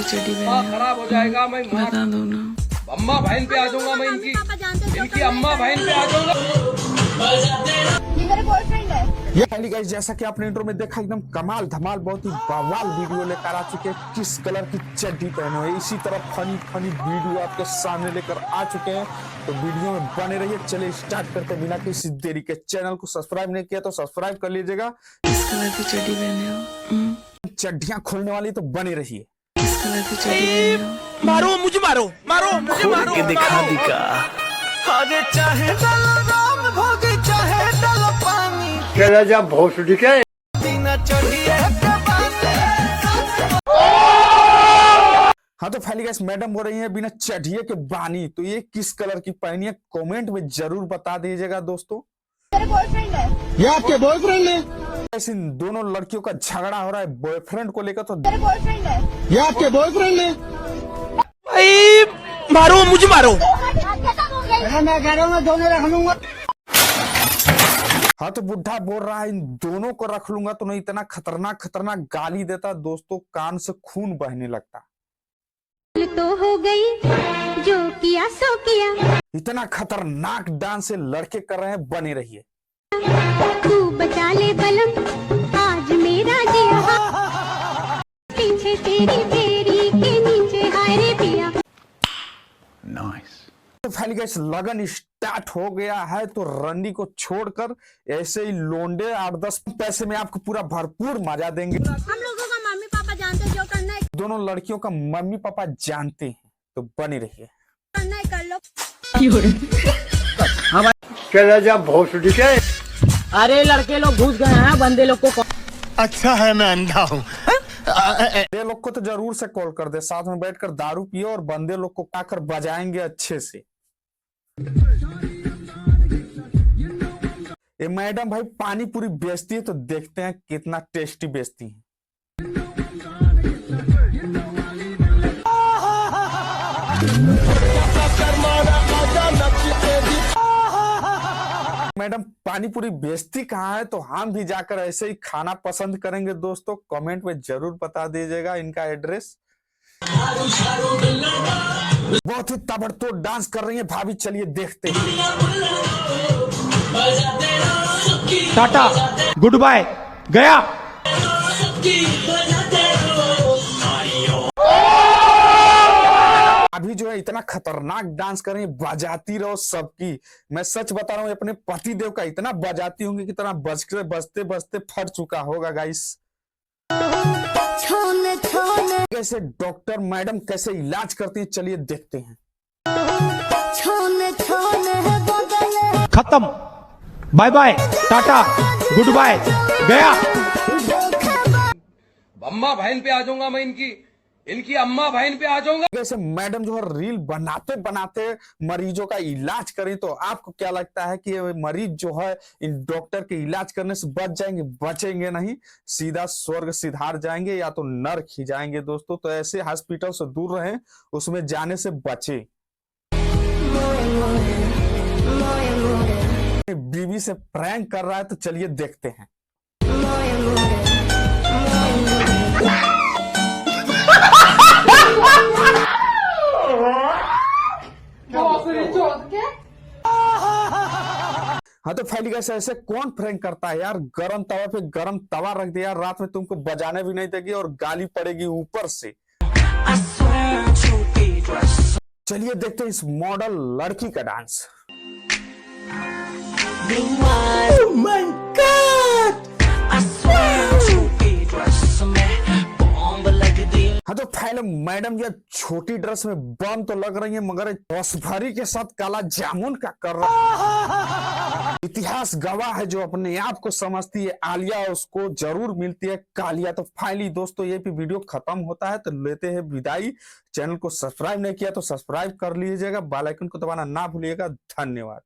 चड्डी पहने खराब हो जाएगा। मैं बता दो ना। अम्मा बहन पे आ जाऊंगा। मैं इनकी अम्मा बहन पे आ जाऊंगा। ये मेरा बॉयफ्रेंड है। ये पहली गाइस, जैसा कि आपने इंट्रो में देखा, एकदम कमाल धमाल बहुत ही बवाल वीडियो लेकर आ चुके हैं। किस कलर की चड्डी पहने हुए, इसी तरह फनी फनी वीडियो आपके सामने लेकर आ चुके हैं। तो वीडियो में बने रहिए। चलिए स्टार्ट करते हैं बिना किसी देरी के। चैनल को सब्सक्राइब नहीं किया तो सब्सक्राइब कर लीजिएगा। किस कलर की चड्डी पहने हो? चड्डियां खोलने वाली तो बने रहिए। किस कलर की चड्डी पहने हो? मारो मुझे, मारो मारो मुझे, मारो के दिखा दिखा। अरे चाहे डालो राम भोगे, चाहे डालो पानी, चला जा भोसड़ी के बिना चढ़िए हाँ तो फाइनली गाइस, मैडम बोल रही है बिना चढ़िए के बानी। तो ये किस कलर की पहनी है, कमेंट में जरूर बता दीजिएगा दोस्तों। मेरा बॉयफ्रेंड है। ये आपके बॉयफ्रेंड है? ऐसे इन दोनों लड़कियों का झगड़ा हो रहा है बॉयफ्रेंड को लेकर। तो मेरा बॉयफ्रेंड है। ये आपके बॉयफ्रेंड है? भाई मारो मुझे, मारो। मैं कह रहा हूँ दोनों रख लूंगा। हाँ तो बुढ़ा बोल रहा है इन दोनों को रख लूंगा। तो नहीं, इतना खतरनाक खतरनाक गाली देता दोस्तों, कान से खून बहने लगता। तो हो गई जो किया सो किया। इतना खतरनाक डांस से लड़के कर रहे हैं, बने रहिए। तू बचा ले बलम आज मेरा जिया, पीछे तेरी फेरी के नीचे हाय रे पिया। तो फाइनली गाइस, लगन स्टार्ट हो गया है। तो रंडी को छोड़कर ऐसे ही लोंडे 8-10 पैसे में आपको पूरा भरपूर मजा देंगे। हम लोगों का मम्मी पापा जानते हैं, जो करना है दोनों लड़कियों का मम्मी पापा जानते हैं। तो बने रहिए। करना है कर लो। चला जा भोसड़ी के। अरे लड़के लोग घुस गए हैं, बंदे लोग को। अच्छा है मैं अंधा हूँ। ये लोग को तो जरूर से कॉल कर दे, साथ में बैठकर दारू पियो और बंदे लोग को आकर बजाएंगे अच्छे से। ये मैडम भाई पानी पूरी बेचती है, तो देखते हैं कितना टेस्टी बेचती है। मैडम पानी पूरी बेचती कहाँ है, तो हम भी जाकर ऐसे ही खाना पसंद करेंगे दोस्तों। कमेंट में जरूर बता दीजिएगा इनका एड्रेस। बहुत ही ताबड़तोड़ डांस कर रही है भाभी, चलिए देखते हैं। टाटा गुड बाय गया। अभी जो है इतना खतरनाक डांस कर रही है, बजाती रहो सबकी। मैं सच बता रहा हूँ, अपने पति देव का इतना बजाती होंगी कि इतना बजते बजते बजते फट चुका होगा गाइस। कैसे डॉक्टर मैडम कैसे इलाज करती है, चलिए देखते हैं। खत्म, बाय बाय टाटा गुड बाय गया। अम्मा बहन पे आ जाऊंगा। मैं इनकी अम्मा बहन पे आ जाऊंगा। कैसे मैडम जो है रील बनाते बनाते मरीजों का इलाज करें। तो आपको क्या लगता है कि ये मरीज जो है इन डॉक्टर के इलाज करने से बच जाएंगे? बचेंगे नहीं, सीधा स्वर्ग सिधार जाएंगे या तो नर्क ही जाएंगे दोस्तों। तो ऐसे हॉस्पिटल से दूर रहें, उसमें जाने से बचे। बीवी से प्रैंक कर रहा है, तो चलिए देखते हैं। हाँ तो फाइनली गाइस, ऐसे कौन प्रैंक करता है यार? गरम तवा पे गरम तवा रख दिया, रात में तुमको बजाने भी नहीं देगी और गाली पड़ेगी ऊपर से। चलिए देखते हैं इस मॉडल लड़की का डांस। Oh my God! हाँ तो फाइनल मैडम ये छोटी ड्रेस में बम तो लग रही है, मगर रस भरी के साथ काला जामुन का कर रहा। इतिहास गवाह है, जो अपने आप को समझती है आलिया उसको जरूर मिलती है कालिया। तो फाइनली दोस्तों ये भी वीडियो खत्म होता है, तो लेते हैं विदाई। चैनल को सब्सक्राइब नहीं किया तो सब्सक्राइब कर लीजिएगा, बेल आइकन को दबाना ना भूलिएगा। धन्यवाद।